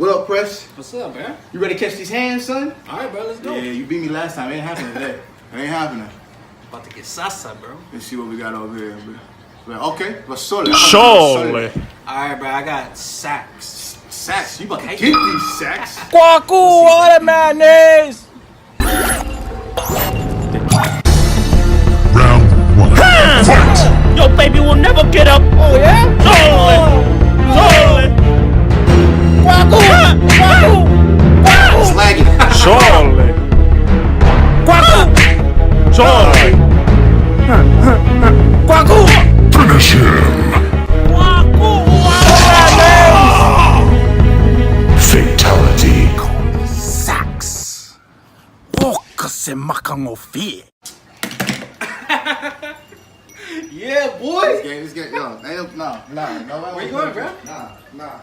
What up, Press? What's up, man? You ready to catch these hands, son? All right, bro, let's go. Yeah, you beat me last time. It ain't happening today. It ain't happening. About to get salsa, bro. Let's see what we got over here. Okay, let's sole. Sole. All right, bro, I got sacks. Sacks. You about to get these sacks? Kwaku, all that mayonnaise. Round one. Fight! Your baby will never get up. Oh yeah? Sole. Sole. Kwaku. Kwaku. Kwaku. Slaggy. Sole. Kwaku. Sole. Kwaku. Finish him! Kwaku, all that mayonnaise. Fatality. Sacks. Walker se makango fear. Yeah, boy. This game, yo, nah. Where you going, bro? Nah.